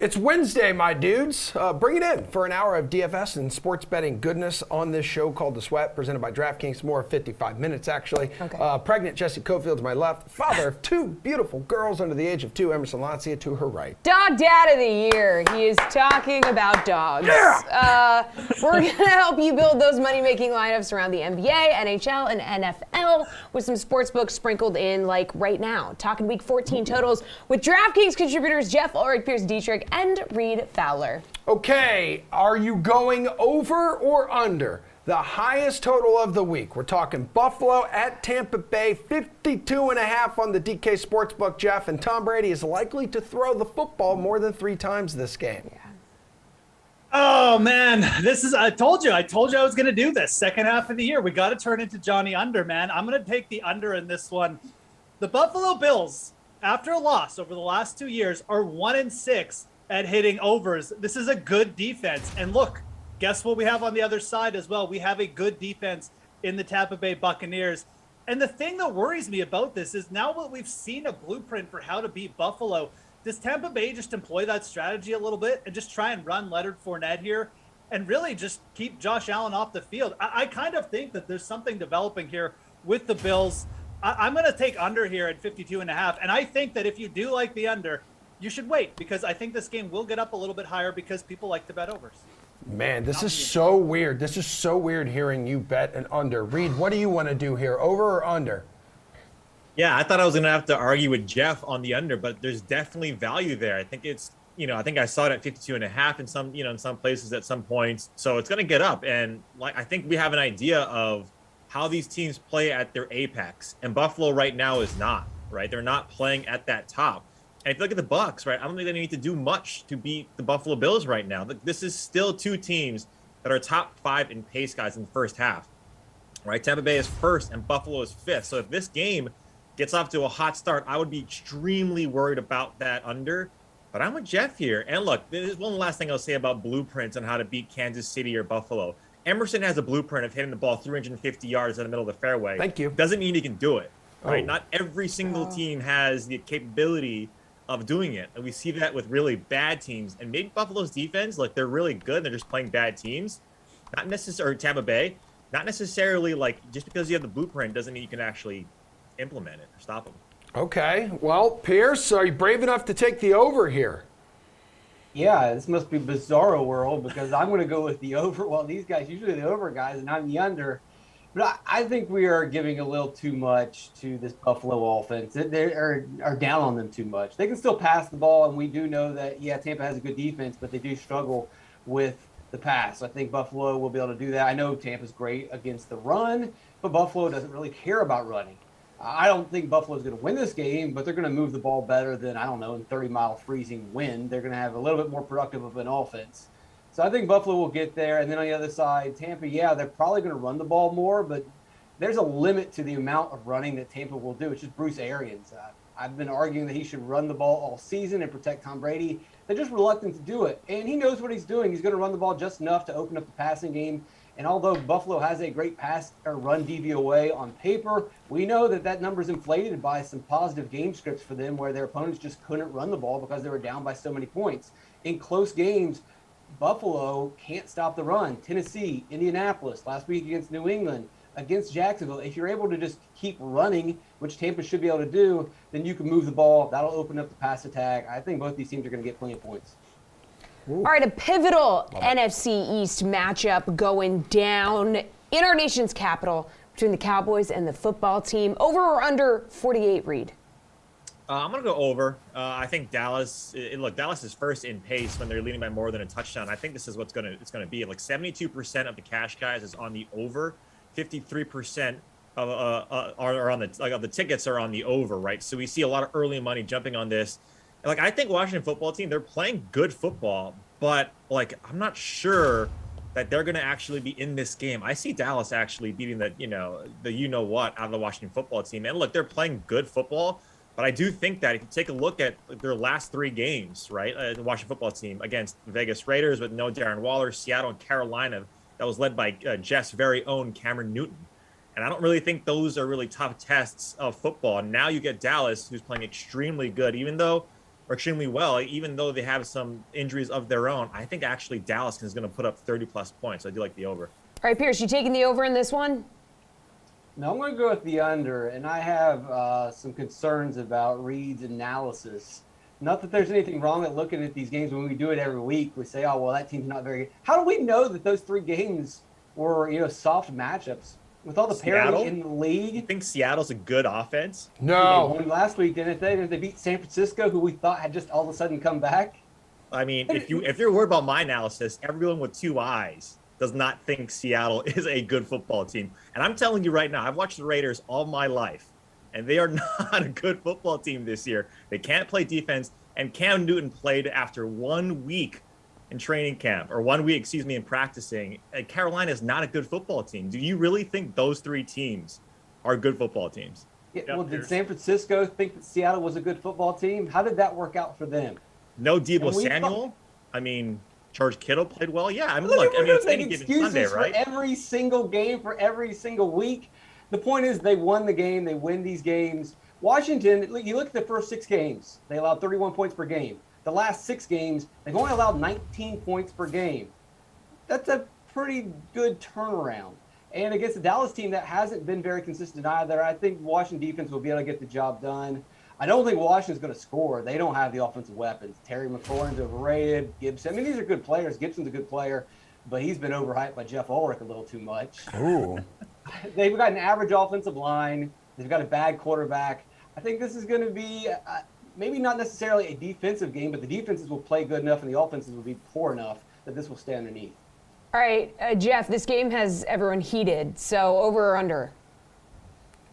It's Wednesday, my dudes. Bring it in for an hour of DFS and sports betting goodness on this show called The Sweat, presented by DraftKings. More 55 minutes, actually. Okay. Pregnant Jessie Coffield to my left. Father of two beautiful girls under the age of 2, Emerson Lotzia to her right. Dog Dad of the Year. He is talking about dogs. Yeah! We're going to help you build those money-making lineups around the NBA, NHL, and NFL with some sports books sprinkled in like right now. Talking Week 14 totals with DraftKings contributors Jeff Ulrich, Pierce Dietrich, and Reed Fowler. Okay, are you going over or under the highest total of the week? We're talking Buffalo at Tampa Bay, 52.5 on the DK Sportsbook, Jeff, and Tom Brady is likely to throw the football more than 3 times this game. Yeah. Oh man, I told you I was going to do this second half of the year. We got to turn into Johnny Under, man. I'm going to take the under in this one. The Buffalo Bills, after a loss over the last 2 years, are 1-6 at hitting overs. This is a good defense. And look, guess what we have on the other side as well? We have a good defense in the Tampa Bay Buccaneers. And the thing that worries me about this is now that we've seen a blueprint for how to beat Buffalo, does Tampa Bay just employ that strategy a little bit and just try and run Leonard Fournette here and really just keep Josh Allen off the field? I kind of think that there's something developing here with the Bills. I'm going to take under here at 52.5. And I think that if you do like the under, you should wait, because I think this game will get up a little bit higher because people like to bet overs. Man, this is so weird. This is so weird hearing you bet an under. Reed, what do you want to do here, over or under? Yeah, I thought I was going to have to argue with Jeff on the under, but there's definitely value there. I think it's, I think I saw it at 52.5 in some, in some places at some points. So it's going to get up. And I think we have an idea of how these teams play at their apex. And Buffalo right now is not, right? They're not playing at that top. And if you look at the Bucs, right, I don't think they need to do much to beat the Buffalo Bills right now. This is still 2 teams that are top 5 in pace guys in the first half, right? Tampa Bay is first and Buffalo is 5th. So if this game gets off to a hot start, I would be extremely worried about that under. But I'm with Jeff here. And look, there's one last thing I'll say about blueprints on how to beat Kansas City or Buffalo. Emerson has a blueprint of hitting the ball 350 yards in the middle of the fairway. Thank you. Doesn't mean he can do it, right? Oh. Not every single team has the capability of doing it. And we see that with really bad teams. And maybe Buffalo's defense, like, they're really good. They're just playing bad teams. Not necessarily Tampa Bay. Not necessarily like just because you have the blueprint doesn't mean you can actually implement it or stop them. Okay. Well, Pierce, are you brave enough to take the over here? Yeah, this must be bizarro world, because I'm going to go with the over. Well, these guys, usually the over guys, and I'm the under. But I think we are giving a little too much to this Buffalo offense. They are down on them too much. They can still pass the ball, and we do know that, yeah, Tampa has a good defense, but they do struggle with the pass. I think Buffalo will be able to do that. I know Tampa's great against the run, but Buffalo doesn't really care about running. I don't think Buffalo's going to win this game, but they're going to move the ball better than, I don't know, in 30-mile freezing wind. They're going to have a little bit more productive of an offense. So I think Buffalo will get there. And then on the other side, Tampa, yeah, they're probably going to run the ball more, but there's a limit to the amount of running that Tampa will do. It's just Bruce Arians. I've been arguing that he should run the ball all season and protect Tom Brady. They're just reluctant to do it. And he knows what he's doing. He's going to run the ball just enough to open up the passing game. And although Buffalo has a great pass or run DVOA on paper, we know that that number is inflated by some positive game scripts for them where their opponents just couldn't run the ball because they were down by so many points. In close games, Buffalo can't stop the run. Tennessee, Indianapolis, last week against New England, against Jacksonville. If you're able to just keep running, which Tampa should be able to do, then you can move the ball. That'll open up the pass attack. I think both these teams are going to get plenty of points. All right, a pivotal NFC East matchup going down in our nation's capital between the Cowboys and the football team. Over or under 48, Reed? I'm going to go over. I think Dallas, Dallas is first in pace when they're leading by more than a touchdown. I think this is what's going to be. Like 72% of the cash guys is on the over. 53% are on the tickets are on the over, right? So we see a lot of early money jumping on this. And I think Washington football team, they're playing good football, but I'm not sure that they're going to actually be in this game. I see Dallas actually beating the what out of the Washington football team. And look, they're playing good football, but I do think that if you take a look at their last 3 games, right, the Washington football team against the Vegas Raiders with no Darren Waller, Seattle and Carolina, that was led by Jeff's very own Cameron Newton. And I don't really think those are really tough tests of football. And now you get Dallas, who's playing extremely good, even though extremely well, even though they have some injuries of their own. I think actually Dallas is going to put up 30-plus points. I do like the over. All right, Pierce, you taking the over in this one? No, I'm going to go with the under, and I have some concerns about Reed's analysis. Not that there's anything wrong with looking at these games when we do it every week. We say, oh, well, that team's not very good. How do we know that those 3 games were, soft matchups? With all the parity in the league. You think Seattle's a good offense? No. They won last week, didn't they? Didn't they beat San Francisco, who we thought had just all of a sudden come back? I mean, if you're worried about my analysis, everyone with 2 eyes does not think Seattle is a good football team. And I'm telling you right now, I've watched the Raiders all my life, and they are not a good football team this year. They can't play defense, and Cam Newton played after 1 week in training camp, or 1 week, in practicing. Carolina is not a good football team. Do you really think those 3 teams are good football teams? Yeah, well, did San Francisco think that Seattle was a good football team? How did that work out for them? No Deebo Samuel. I mean, George Kittle played well. Yeah, I mean, look, it's any given Sunday, right? For every single game, for every single week. The point is they won the game. They win these games. Washington, you look at the first 6 games. They allowed 31 points per game. The last 6 games, they've only allowed 19 points per game. That's a pretty good turnaround. And against the Dallas team that hasn't been very consistent either, I think Washington defense will be able to get the job done. I don't think Washington's going to score. They don't have the offensive weapons. Terry McLaurin's overrated. Gibson, I mean, these are good players. Gibson's a good player, but he's been overhyped by Jeff Ulrich a little too much. Ooh. They've got an average offensive line. They've got a bad quarterback. I think this is going to be maybe not necessarily a defensive game, but the defenses will play good enough and the offenses will be poor enough that this will stay underneath. All right, Jeff, this game has everyone heated, so over or under?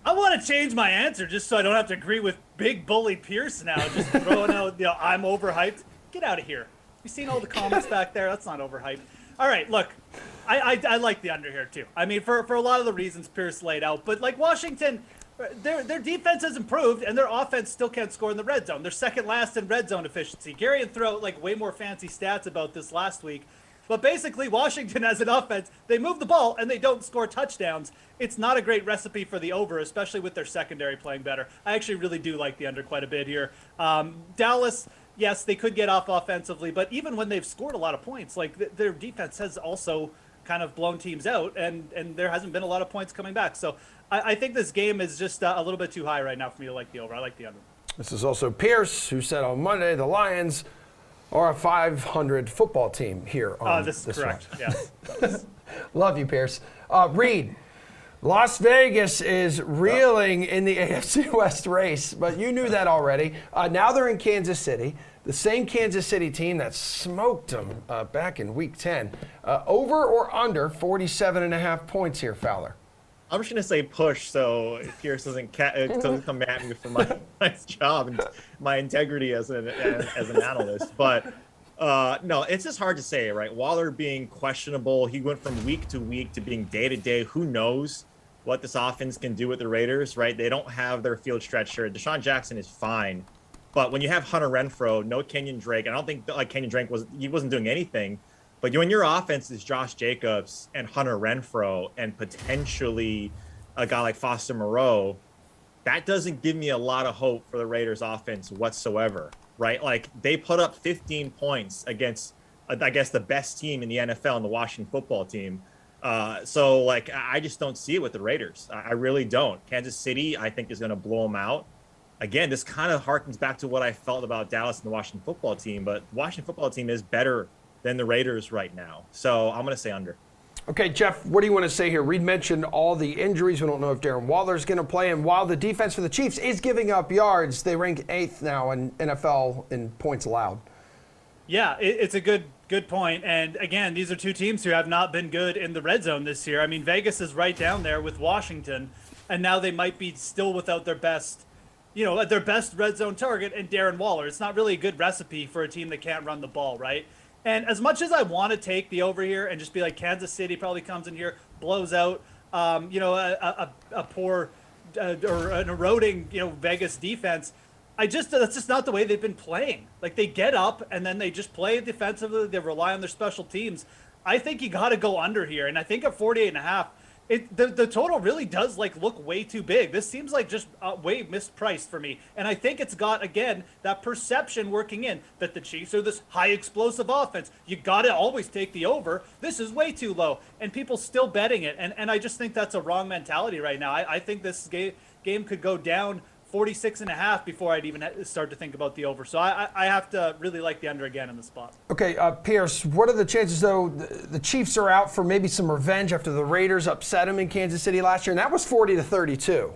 I want to change my answer just so I don't have to agree with Big Bully Pierce now. Just throwing out, I'm overhyped. Get out of here. You seen all the comments back there? That's not overhyped. All right, look, I like the under here too. I mean, for a lot of the reasons Pierce laid out, but like Washington, their defense has improved and their offense still can't score in the red zone. They're second last in red zone efficiency. Gary had thrown out like way more fancy stats about this last week. But basically, Washington as an offense, they move the ball and they don't score touchdowns. It's not a great recipe for the over, especially with their secondary playing better. I actually really do like the under quite a bit here. Dallas, yes, they could get off offensively, but even when they've scored a lot of points, like their defense has also kind of blown teams out, and there hasn't been a lot of points coming back. So I think this game is just a little bit too high right now for me to like the over. I like the under. This is also Pierce, who said on Monday the Lions are a 500 football team here on this is correct. One. Yeah. Love you, Pierce. Reed, Las Vegas is reeling in the AFC West race, but you knew that already. Now they're in Kansas City, the same Kansas City team that smoked them back in Week 10. Over or under 47.5 points here, Fowler? I'm just going to say push so Pierce doesn't come at me for my job and my integrity as an analyst. But no, it's just hard to say, right? Waller being questionable, he went from week to week to being day to day. Who knows what this offense can do with the Raiders, right? They don't have their field stretcher. Deshaun Jackson is fine. But when you have Hunter Renfrow, no Kenyon Drake, I don't think Kenyon Drake wasn't doing anything. But when your offense is Josh Jacobs and Hunter Renfrow and potentially a guy like Foster Moreau, that doesn't give me a lot of hope for the Raiders offense whatsoever, right? Like they put up 15 points against, I guess, the best team in the NFL and the Washington football team. So like, I just don't see it with the Raiders. I really don't. Kansas City, I think, is going to blow them out. Again, this kind of harkens back to what I felt about Dallas and the Washington football team, but the Washington football team is better than the Raiders right now. So I'm going to say under. Okay, Jeff, what do you want to say here? Reed mentioned all the injuries. We don't know if Darren Waller's going to play. And while the defense for the Chiefs is giving up yards, they rank 8th now in NFL in points allowed. Yeah, it's a good point. And again, these are two teams who have not been good in the red zone this year. I mean, Vegas is right down there with Washington, and now they might be still without their best red zone target and Darren Waller. It's not really a good recipe for a team that can't run the ball, right? And as much as I want to take the over here and just be like Kansas City probably comes in here, blows out, a poor or an eroding, Vegas defense, that's just not the way they've been playing. Like they get up and then they just play defensively. They rely on their special teams. I think you got to go under here. And I think at 48.5, the total really does look way too big. This seems like just way mispriced for me. And I think it's got, again, that perception working in that the Chiefs are this high explosive offense. You got to always take the over. This is way too low. And people still betting it. And I just think that's a wrong mentality right now. I think this game could go down 46.5 before I'd even start to think about the over. So I have to really like the under again in the spot. Okay, Pierce, what are the chances, though, the Chiefs are out for maybe some revenge after the Raiders upset them in Kansas City last year, and that was 40-32.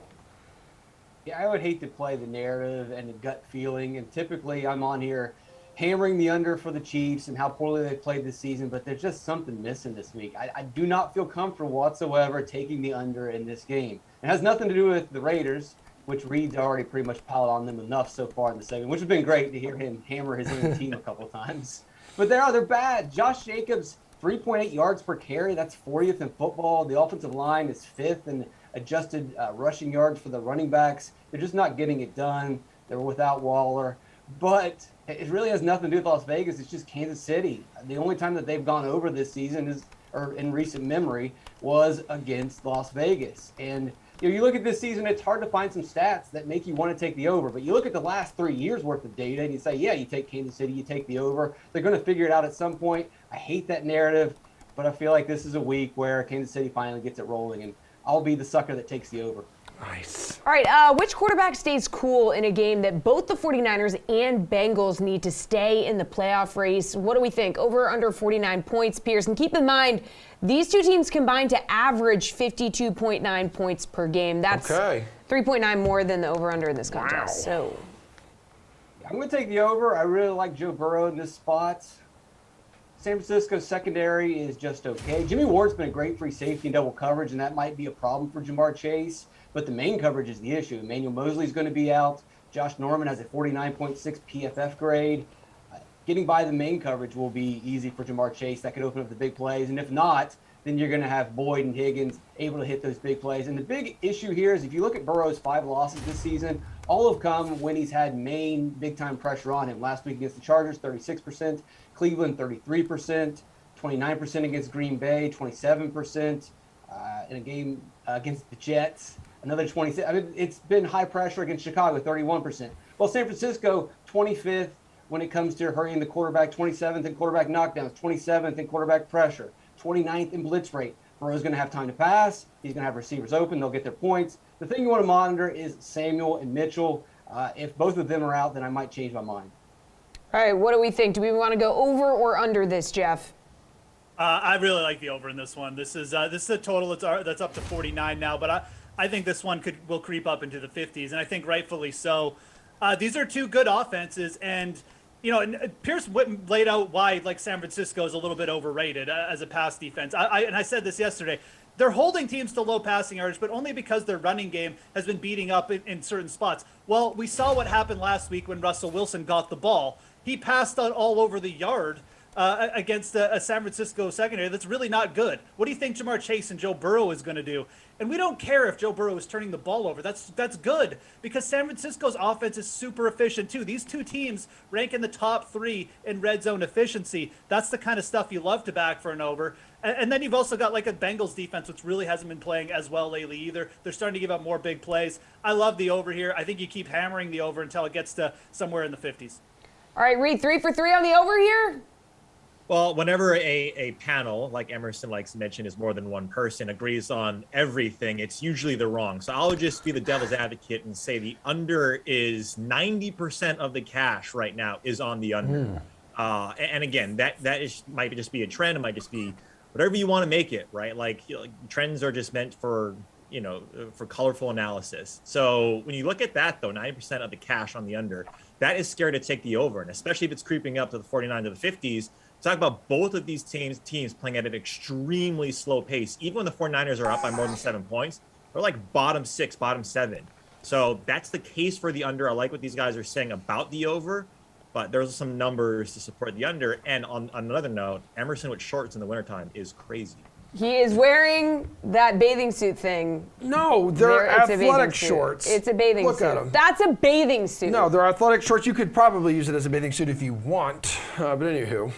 Yeah, I would hate to play the narrative and the gut feeling, and typically I'm on here hammering the under for the Chiefs and how poorly they played this season, but there's just something missing this week. I do not feel comfortable whatsoever taking the under in this game. It has nothing to do with the Raiders, which Reed's already pretty much piled on them enough so far in the segment, which has been great to hear him hammer his own team a couple times. But they're bad. Josh Jacobs, 3.8 yards per carry. That's 40th in football. The offensive line is 5th in adjusted rushing yards for the running backs. They're just not getting it done. They're without Waller. But it really has nothing to do with Las Vegas. It's just Kansas City. The only time that they've gone over this season or in recent memory, was against Las Vegas. And you look at this season, it's hard to find some stats that make you want to take the over. But you look at the last 3 years worth of data and you say, yeah, you take Kansas City, you take the over. They're going to figure it out at some point. I hate that narrative, but I feel like this is a week where Kansas City finally gets it rolling, and I'll be the sucker that takes the over. Nice. All right, which quarterback stays cool in a game that both the 49ers and Bengals need to stay in the playoff race? What do we think? Over or under 49 points, Pierce? And keep in mind, these two teams combined to average 52.9 points per game. That's 3.9 more than the over-under in this contest. Wow. So I'm going to take the over. I really like Joe Burrow in this spot. San Francisco's secondary is just okay. Jimmy Ward's been a great free safety and double coverage, and that might be a problem for Jamar Chase. But the main coverage is the issue. Emmanuel Mosley's going to be out. Josh Norman has a 49.6 PFF grade. Getting by the main coverage will be easy for Jamar Chase. That could open up the big plays. And if not, then you're going to have Boyd and Higgins able to hit those big plays. And the big issue here is if you look at Burrow's 5 losses this season, all have come when he's had main big-time pressure on him. Last week against the Chargers, 36%. Cleveland, 33%. 29% against Green Bay, 27%. In a game against the Jets, another 26%. I mean, it's been high pressure against Chicago, 31%. Well, San Francisco, 25th when it comes to hurrying the quarterback, 27th in quarterback knockdowns, 27th in quarterback pressure, 29th in blitz rate. Burrow's going to have time to pass. He's going to have receivers open. They'll get their points. The thing you want to monitor is Samuel and Mitchell. If both of them are out, then I might change my mind. all right, what do we think? Do we want to go over or under this, Jeff? I really like the over in this one. This is a total that's up to 49 now, but I think this one will creep up into the 50s, and I think rightfully so. These are two good offenses, and Pierce laid out why San Francisco is a little bit overrated as a pass defense. And I said this yesterday. They're holding teams to low passing yards, but only because their running game has been beating up in certain spots. Well, we saw what happened last week when Russell Wilson got the ball. He passed out all over the yard against a San Francisco secondary that's really not good. What do you think Jamar Chase and Joe Burrow is going to do? And we don't care if Joe Burrow is turning the ball over. That's good because San Francisco's offense is super efficient too. These two teams rank in the top 3 in red zone efficiency. That's the kind of stuff you love to back for an over. And then you've also got a Bengals defense, which really hasn't been playing as well lately either. They're starting to give up more big plays. I love the over here. I think you keep hammering the over until it gets to somewhere in the 50s. All right, Reed, 3 for 3 on the over here? Well, whenever a panel, like Emerson likes to mention, is more than one person, agrees on everything, it's usually the wrong. So I'll just be the devil's advocate and say the under is 90% of the cash right now is on the under. And again, that might just be a trend. It might just be whatever you want to make it, right? Trends are just meant for colorful analysis. So when you look at that, though, 90% of the cash on the under, that is scary to take the over. And especially if it's creeping up to the 49 to the 50s, talk about both of these teams playing at an extremely slow pace. Even when the 49ers are up by more than 7 points, they're bottom 6, bottom 7. So that's the case for the under. I like what these guys are saying about the over, but there's some numbers to support the under. And on another note, Emerson with shorts in the wintertime is crazy. He is wearing that bathing suit thing. No, they're It's a bathing athletic suit. shorts. It's a bathing Look suit. at 'em. That's a bathing suit. No, they're athletic shorts. You could probably use it as a bathing suit if you want. But anywho.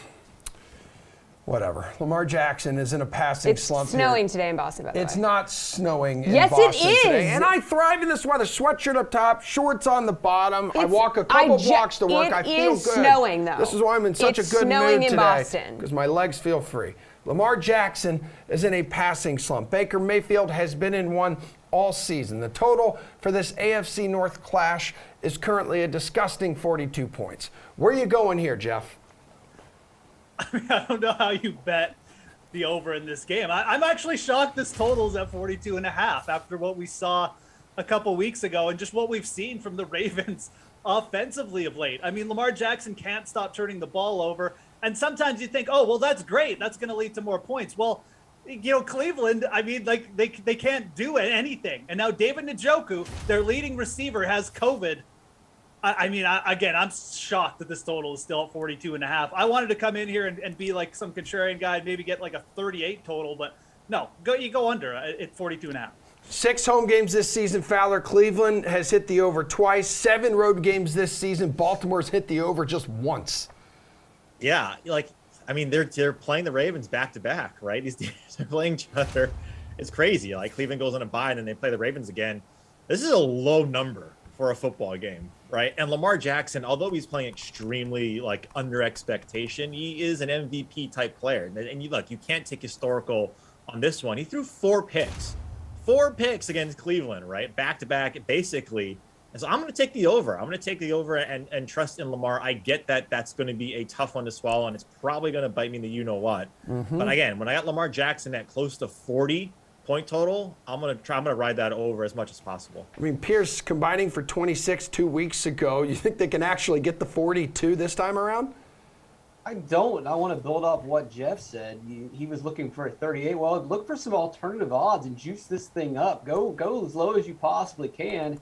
Whatever. Lamar Jackson is in a passing It's slump snowing here. today in Boston, by the way. It's not snowing in Yes, it Boston today. is. And I thrive in this weather. Sweatshirt up top, shorts on the bottom. I walk a couple blocks to work. I feel good. It is snowing, though. This is why I'm in such It's a good snowing mood in today. Boston. Because my legs feel free. Lamar Jackson is in a passing slump. Baker Mayfield has been in one all season. The total for this AFC North clash is currently a disgusting 42 points. Where are you going here, Jeff? I mean, I don't know how you bet the over in this game. I'm actually shocked this total's at 42.5 after what we saw a couple weeks ago and just what we've seen from the Ravens offensively of late. I mean, Lamar Jackson can't stop turning the ball over. And sometimes you think, oh, well, that's great. That's going to lead to more points. Well, you know, Cleveland, I mean, like they can't do anything. And now David Njoku, their leading receiver, has COVID. I mean, again, I'm shocked that this total is still at 42.5. I wanted to come in here and be like some contrarian guy and maybe get like a 38 total, but no, you go under at 42.5. 6 home games this season, Fowler. Cleveland has hit the over twice. 7 road games this season. Baltimore's hit the over just once. Yeah, like, I mean, they're playing the Ravens back to back, right? These teams are playing each other. It's crazy. Like, Cleveland goes on a bye and then they play the Ravens again. This is a low number for a football game, right? And Lamar Jackson, although he's playing extremely like under expectation, he is an MVP type player. And you look, you can't take historical on this one. He threw 4 picks against Cleveland, right? Back to back, basically. And so I'm going to take the over. I'm going to take the over and trust in Lamar. I get that that's going to be a tough one to swallow, and it's probably going to bite me in the you-know-what. But again, when I got Lamar Jackson at close to 40 point total, I'm going to ride that over as much as possible. I mean, Pierce combining for 26 2 weeks ago. You think they can actually get the 42 this time around? I don't. I want to build off what Jeff said. He was looking for a 38. Well, look for some alternative odds and juice this thing up. Go as low as you possibly can.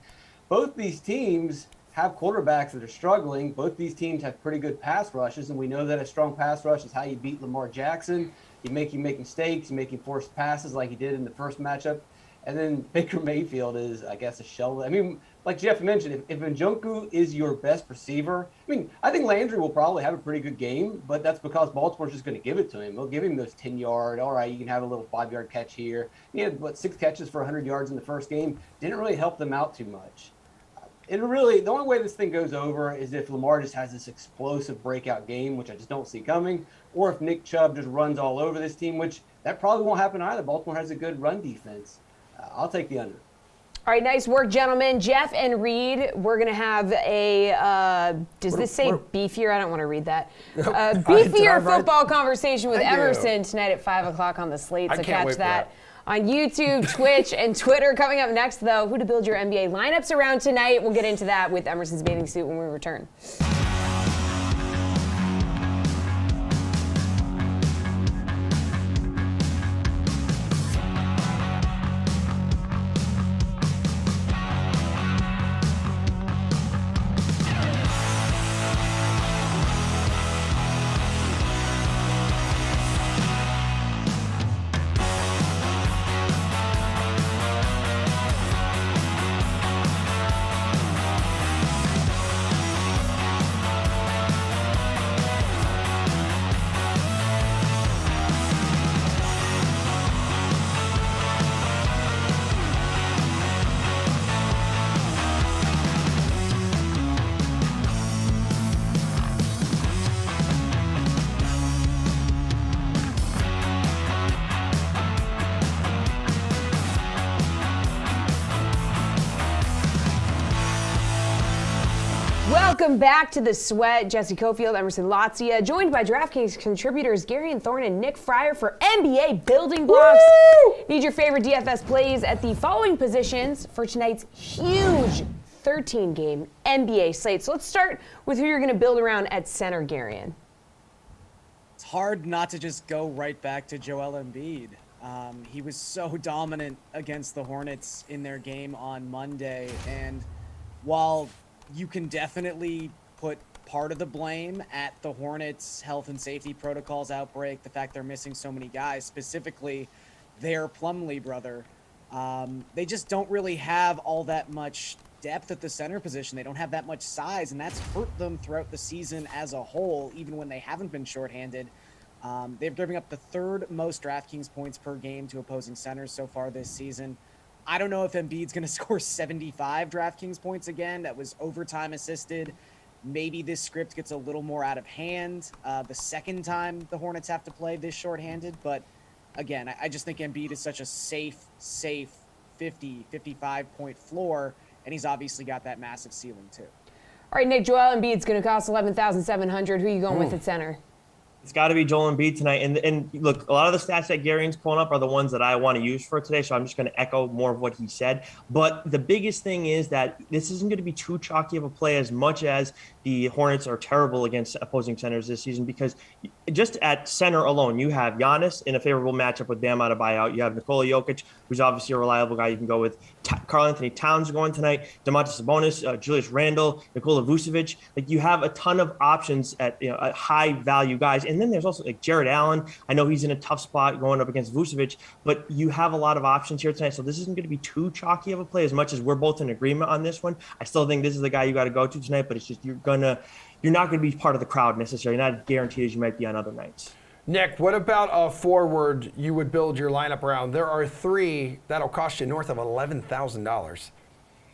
Both these teams have quarterbacks that are struggling. Both these teams have pretty good pass rushes, and we know that a strong pass rush is how you beat Lamar Jackson. You make mistakes, you make him force passes like he did in the first matchup. And then Baker Mayfield is, I guess, a shell. I mean, like Jeff mentioned, if Njoku is your best receiver, I mean, I think Landry will probably have a pretty good game, but that's because Baltimore's just going to give it to him. They'll give him those 10-yard, all right, you can have a little 5-yard catch here. He had, 6 catches for 100 yards in the first game. Didn't really help them out too much. And really, the only way this thing goes over is if Lamar just has this explosive breakout game, which I just don't see coming, or if Nick Chubb just runs all over this team, which that probably won't happen either. Baltimore has a good run defense. I'll take the under. All right, nice work, gentlemen. Jeff and Reed, we're going to have a, does this say beefier? I don't want to read that. Beefier football conversation with Emerson tonight at 5 o'clock on the slate, so catch that on YouTube, Twitch, and Twitter. Coming up next, though, who to build your NBA lineups around tonight. We'll get into that with Emerson's bathing suit when we return. Welcome back to The Sweat. Jessie Coffield, Emerson Lotzia, joined by DraftKings contributors Gary and Thorne and Nick Fryer for NBA Building Blocks. Woo! Need your favorite DFS plays at the following positions for tonight's huge 13-game NBA slate. So let's start with who you're going to build around at center, Gary. It's hard not to just go right back to Joel Embiid. He was so dominant against the Hornets in their game on Monday, and while you can definitely put part of the blame at the Hornets' health and safety protocols outbreak, the fact they're missing so many guys, specifically their Plumlee brother. They just don't really have all that much depth at the center position. They don't have that much size, and that's hurt them throughout the season as a whole, even when they haven't been shorthanded. They're giving up the third most DraftKings points per game to opposing centers so far this season. I don't know if Embiid's going to score 75 DraftKings points again. That was overtime assisted. Maybe this script gets a little more out of hand the second time the Hornets have to play this shorthanded. But again, I just think Embiid is such a safe 50, 55 point floor, and he's obviously got that massive ceiling too. All right, Nick, Joel Embiid's going to cost $11,700. Who are you going with at center? It's got to be Joel Embiid tonight. And look, a lot of the stats that Garen's pulling up are the ones that I want to use for today, so I'm just going to echo more of what he said. But the biggest thing is that this isn't going to be too chalky of a play as much as the Hornets are terrible against opposing centers this season, because just at center alone, you have Giannis in a favorable matchup with Bam out of buyout. You have Nikola Jokic, who's obviously a reliable guy you can go with. Karl Anthony Towns going tonight, Domantas Sabonis, Julius Randle, Nikola Vucevic. Like, you have a ton of options at high value guys. And then there's also like Jared Allen. I know he's in a tough spot going up against Vucevic, but you have a lot of options here tonight. So this isn't going to be too chalky of a play as much as we're both in agreement on this one. I still think this is the guy you got to go to tonight, but it's just you're not going to be part of the crowd necessarily. Not guaranteed as you might be on other nights. Nick, what about a forward you would build your lineup around? There are three that'll cost you north of $11,000.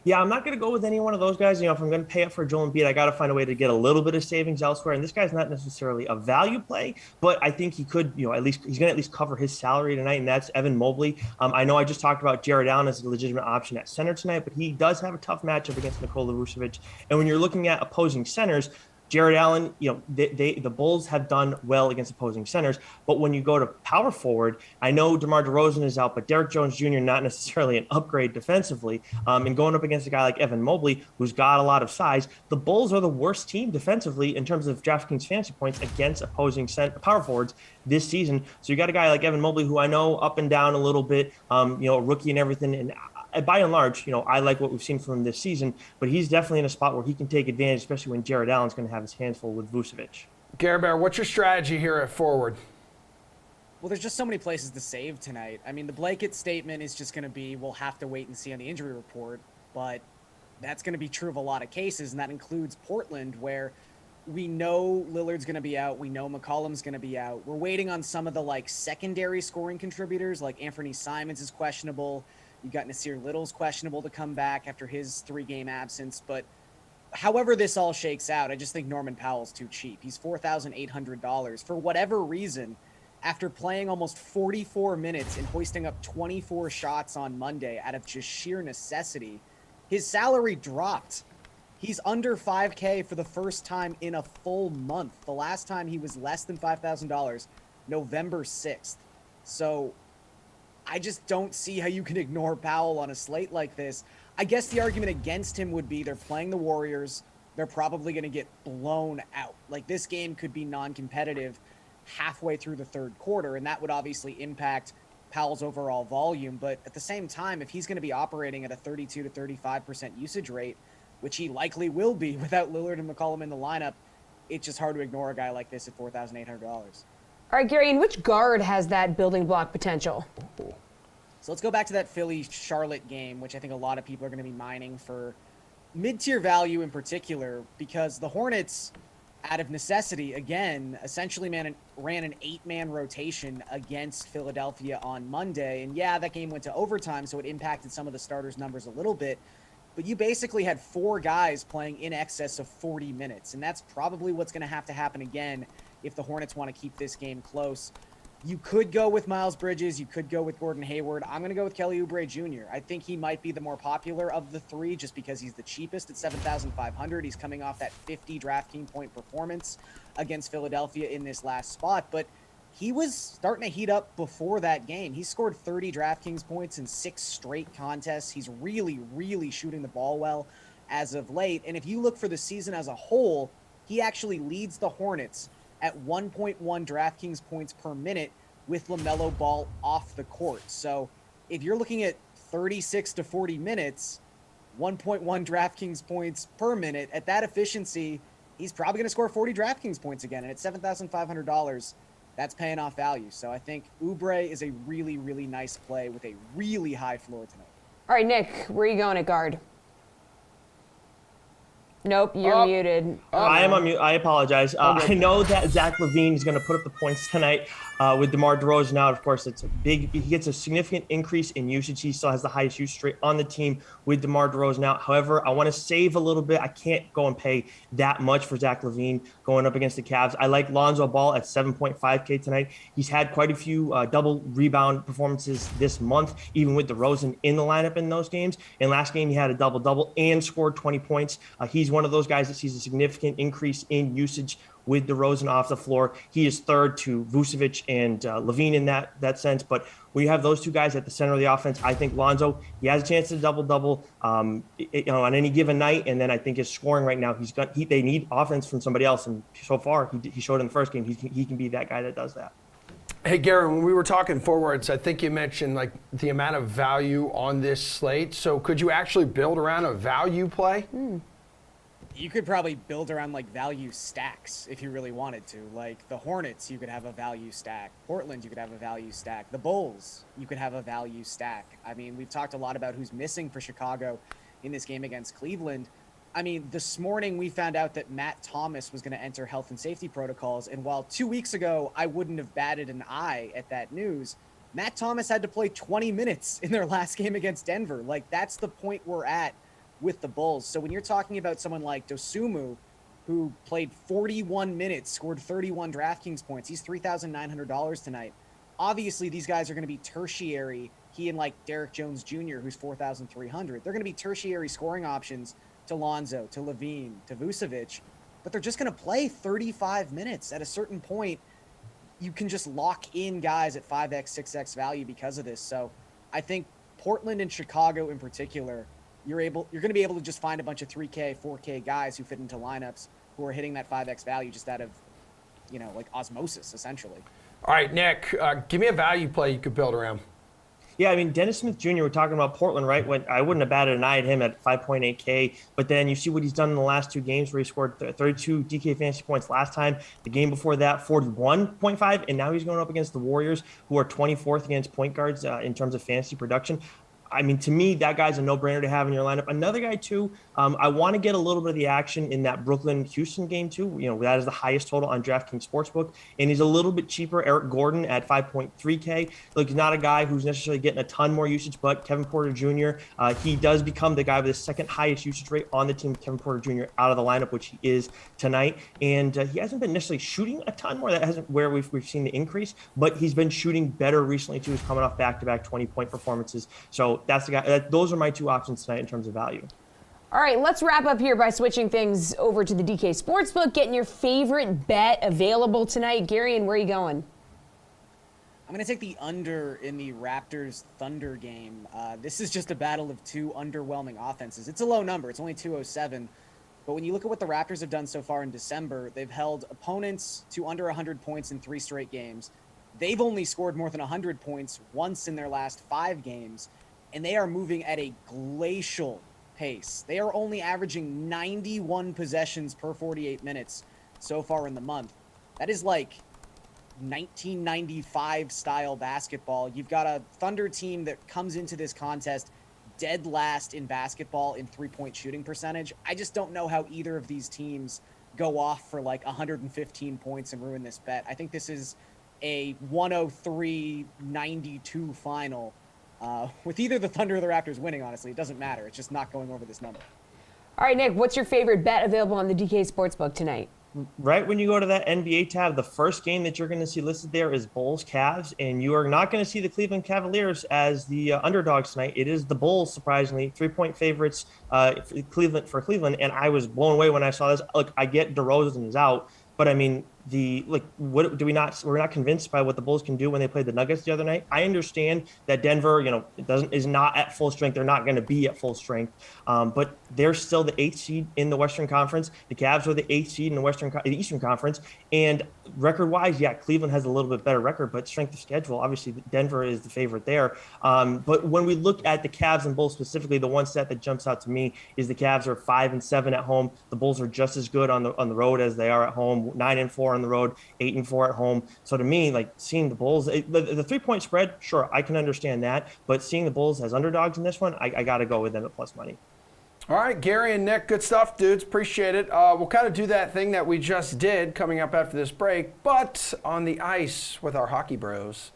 Yeah, I'm not going to go with any one of those guys. If I'm going to pay up for Joel Embiid, I got to find a way to get a little bit of savings elsewhere. And this guy's not necessarily a value play, but I think he could, at least he's going to at least cover his salary tonight, and that's Evan Mobley. I know I just talked about Jared Allen as a legitimate option at center tonight, but he does have a tough matchup against Nikola Vucevic. And when you're looking at opposing centers, Jared Allen, the Bulls have done well against opposing centers, but when you go to power forward, I know DeMar DeRozan is out, but Derrick Jones Jr. not necessarily an upgrade defensively. And going up against a guy like Evan Mobley, who's got a lot of size, the Bulls are the worst team defensively in terms of DraftKings fantasy points against opposing power forwards this season. So you got a guy like Evan Mobley, who I know up and down a little bit, a rookie and everything, and by and large, I like what we've seen from him this season, but he's definitely in a spot where he can take advantage, especially when Jared Allen's going to have his hands full with Vucevic. Gare Bear, what's your strategy here at forward? Well, there's just so many places to save tonight. I mean, the blanket statement is just going to be, we'll have to wait and see on the injury report, but that's going to be true of a lot of cases, and that includes Portland, where we know Lillard's going to be out. We know McCollum's going to be out. We're waiting on some of the secondary scoring contributors, like Anthony Simons is questionable. You got Nasir Little's questionable to come back after his 3-game absence. But however this all shakes out, I just think Norman Powell's too cheap. He's $4,800. For whatever reason, after playing almost 44 minutes and hoisting up 24 shots on Monday out of just sheer necessity, his salary dropped. He's under $5K for the first time in a full month. The last time he was less than $5,000, November 6th. So I just don't see how you can ignore Powell on a slate like this. I guess the argument against him would be they're playing the Warriors. They're probably going to get blown out. This game could be non-competitive halfway through the third quarter, and that would obviously impact Powell's overall volume. But at the same time, if he's going to be operating at a 32 to 35% usage rate, which he likely will be without Lillard and McCollum in the lineup, it's just hard to ignore a guy like this at $4,800. All right, Gary, and which guard has that building block potential? So let's go back to that Philly-Charlotte game, which I think a lot of people are going to be mining for mid-tier value in particular, because the Hornets, out of necessity, again, essentially ran an 8-man rotation against Philadelphia on Monday. And yeah, that game went to overtime, so it impacted some of the starters' numbers a little bit. But you basically had 4 guys playing in excess of 40 minutes, and that's probably what's going to happen again if the Hornets want to keep this game close. You could go with Miles Bridges. You could go with Gordon Hayward. I'm going to go with Kelly Oubre Jr. I think he might be the more popular of the 3 just because he's the cheapest at $7,500. He's coming off that 50 DraftKings point performance against Philadelphia in this last spot. But he was starting to heat up before that game. He scored 30 DraftKings points in 6 straight contests. He's really, really shooting the ball well as of late. And if you look for the season as a whole, he actually leads the Hornets at 1.1 DraftKings points per minute with LaMelo Ball off the court. So if you're looking at 36 to 40 minutes, 1.1 DraftKings points per minute, at that efficiency, he's probably going to score 40 DraftKings points again. And at $7,500, that's paying off value. So I think Oubre is a really, really nice play with a really high floor tonight. All right, Nick, where are you going at guard? Nope, you're muted. I am on mute. I apologize. I know that Zach Levine is going to put up the points tonight with DeMar DeRozan out. Of course, it's a big. He gets a significant increase in usage. He still has the highest usage rate on the team with DeMar DeRozan out. However, I want to save a little bit. I can't go and pay that much for Zach Levine going up against the Cavs. I like Lonzo Ball at 7.5K tonight. He's had quite a few double rebound performances this month, even with DeRozan in the lineup in those games. In last game, he had a double-double and scored 20 points. He's one of those guys that sees a significant increase in usage with DeRozan off the floor. He is third to Vucevic and Levine in that sense. But when you have those two guys at the center of the offense, I think Lonzo, he has a chance to double-double on any given night. And then I think his scoring right now, they need offense from somebody else. And so far, he showed in the first game, he can be that guy that does that. Hey, Gary, when we were talking forwards, I think you mentioned like the amount of value on this slate. So could you actually build around a value play? You could probably build around like value stacks if you really wanted to. Like the Hornets, you could have a value stack. Portland, you could have a value stack. The Bulls, you could have a value stack. I mean, we've talked a lot about who's missing for Chicago in this game against Cleveland. I mean, this morning we found out that Matt Thomas was going to enter health and safety protocols. And while 2 weeks ago I wouldn't have batted an eye at that news, Matt Thomas had to play 20 minutes in their last game against Denver. Like, that's the point we're at with the Bulls. So when you're talking about someone like Dosunmu, who played 41 minutes, scored 31 DraftKings points, he's $3,900 tonight. Obviously, these guys are going to be tertiary. He and like Derek Jones Jr., who's $4,300. They're going to be tertiary scoring options to Lonzo, to Levine, to Vucevic, but they're just going to play 35 minutes. At a certain point, you can just lock in guys at 5x, 6x value because of this. So I think Portland and Chicago in particular, you're going to be able to just find a bunch of 3K, 4K guys who fit into lineups who are hitting that 5x value just out of, like osmosis, essentially. All right, Nick, give me a value play you could build around. Yeah, I mean, Dennis Smith Jr., we're talking about Portland, right? When I wouldn't have batted an eye at him at 5.8K, but then you see what he's done in the last two games where he scored 32 DK fantasy points last time. The game before that, 41.5, and now he's going up against the Warriors, who are 24th against point guards in terms of fantasy production. I mean, to me, that guy's a no-brainer to have in your lineup. Another guy, too, I want to get a little bit of the action in that Brooklyn-Houston game, too. That is the highest total on DraftKings Sportsbook, and he's a little bit cheaper. Eric Gordon at 5.3K. Look, he's not a guy who's necessarily getting a ton more usage, but Kevin Porter Jr., he does become the guy with the second highest usage rate on the team, Kevin Porter Jr. out of the lineup, which he is tonight. And he hasn't been necessarily shooting a ton more. That hasn't where we've seen the increase, but he's been shooting better recently, too. He's coming off back-to-back 20-point performances. So that's the guy. Those are my two options tonight in terms of value. All right, let's wrap up here by switching things over to the DK Sportsbook, getting your favorite bet available tonight. Gary, and where are you going? I'm going to take the under in the Raptors-Thunder game. This is just a battle of two underwhelming offenses. It's a low number. It's only 207. But when you look at what the Raptors have done so far in December, they've held opponents to under 100 points in 3 straight games. They've only scored more than 100 points once in their last 5 games. And they are moving at a glacial pace. They are only averaging 91 possessions per 48 minutes so far in the month. That is like 1995 style basketball. You've got a Thunder team that comes into this contest dead last in basketball in 3-point shooting percentage. I just don't know how either of these teams go off for like 115 points and ruin this bet. I think this is a 103-92 final. With either the Thunder or the Raptors winning, honestly, it doesn't matter. It's just not going over this number. All right, Nick, what's your favorite bet available on the DK Sportsbook tonight? Right when you go to that NBA tab, the first game that you're going to see listed there is Bulls-Cavs, and you are not going to see the Cleveland Cavaliers as the underdogs tonight. It is the Bulls, surprisingly, 3-point favorites for Cleveland, and I was blown away when I saw this. Look, I get DeRozan is out, but I mean, we're not convinced by what the Bulls can do when they played the Nuggets the other night. I understand that Denver, is not at full strength. They're not going to be at full strength, but they're still the 8th seed in the Western Conference. The Cavs are the 8th seed in the Eastern Conference, and record-wise, yeah, Cleveland has a little bit better record, but strength of schedule, obviously, Denver is the favorite there. But when we look at the Cavs and Bulls specifically, the one stat that jumps out to me is the Cavs are 5-7 at home. The Bulls are just as good on the road as they are at home. 9-4 on the road, 8-4 at home. So to me, like seeing the Bulls, the 3-point spread, sure, I can understand that. But seeing the Bulls as underdogs in this one, I got to go with them at plus money. All right, Gary and Nick, good stuff, dudes. Appreciate it. We'll kind of do that thing that we just did coming up after this break, but on the ice with our hockey bros.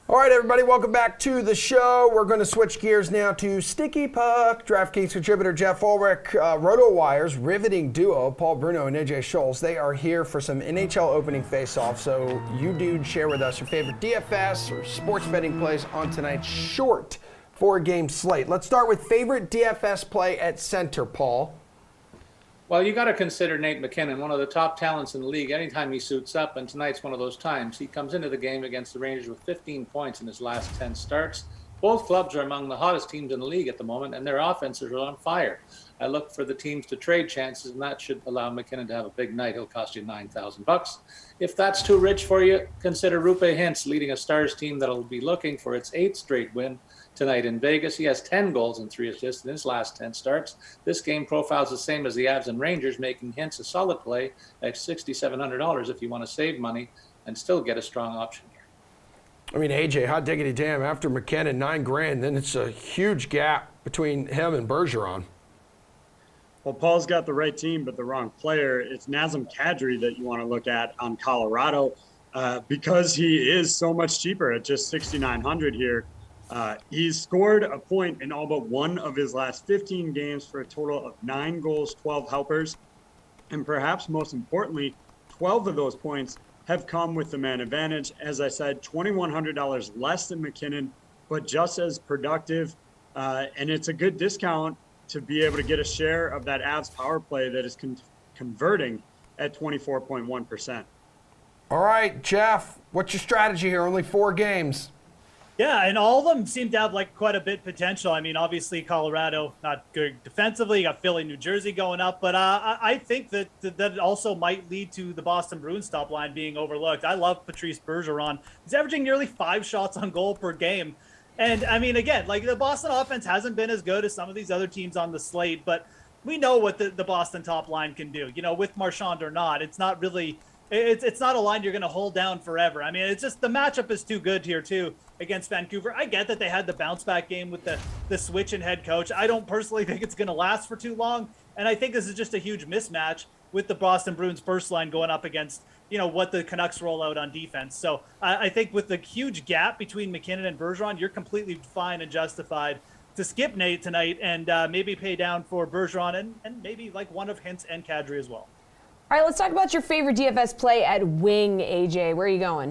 All right, everybody, welcome back to the show. We're going to switch gears now to Sticky Puck. DraftKings contributor Jeff Ulrich, RotoWire's riveting duo, Paul Bruno and AJ Scholes. They are here for some NHL opening face-off. So you dudes share with us your favorite DFS or sports betting plays on tonight's short 4-game slate. Let's start with favorite DFS play at center, Paul. Well, you got to consider Nate McKinnon, one of the top talents in the league. Anytime he suits up, and tonight's one of those times. He comes into the game against the Rangers with 15 points in his last 10 starts. Both clubs are among the hottest teams in the league at the moment, and their offenses are on fire. I look for the teams to trade chances, and that should allow McKinnon to have a big night. He'll cost you $9,000. If that's too rich for you, consider Rupe Hintz leading a Stars team that'll be looking for its 8th straight win tonight in Vegas. He has 10 goals and 3 assists in his last 10 starts. This game profiles the same as the Avs and Rangers, making Hintz a solid play at $6,700 if you want to save money and still get a strong option here. I mean, AJ, hot diggity damn, after McKinnon, $9,000, then it's a huge gap between him and Bergeron. Well, Paul's got the right team, but the wrong player. It's Nazem Kadri that you want to look at on Colorado because he is so much cheaper at just $6,900 here. He's scored a point in all but one of his last 15 games for a total of 9 goals, 12 helpers. And perhaps most importantly, 12 of those points have come with the man advantage. As I said, $2,100 less than McKinnon, but just as productive. And it's a good discount to be able to get a share of that Avs power play that is converting at 24.1%. All right, Jeff, what's your strategy here? Only 4 games. Yeah, and all of them seem to have like quite a bit potential. I mean, obviously Colorado not good defensively. You got Philly, New Jersey going up, but I think that also might lead to the Boston Bruins top line being overlooked. I love Patrice Bergeron. He's averaging nearly 5 shots on goal per game. And I mean, again, like the Boston offense hasn't been as good as some of these other teams on the slate, but we know what the Boston top line can do. You know, with Marchand or not, it's not really, it's not a line you're going to hold down forever. I mean, it's just the matchup is too good here too against Vancouver. I get that they had the bounce back game with the switch in head coach. I don't personally think it's going to last for too long, and I think this is just a huge mismatch with the Boston Bruins first line going up against, you know, what the Canucks roll out on defense. So I think with the huge gap between McKinnon and Bergeron, you're completely fine and justified to skip Nate tonight and maybe pay down for Bergeron and maybe like one of Hintz and Kadri as well. All right, let's talk about your favorite DFS play at wing, AJ. Where are you going?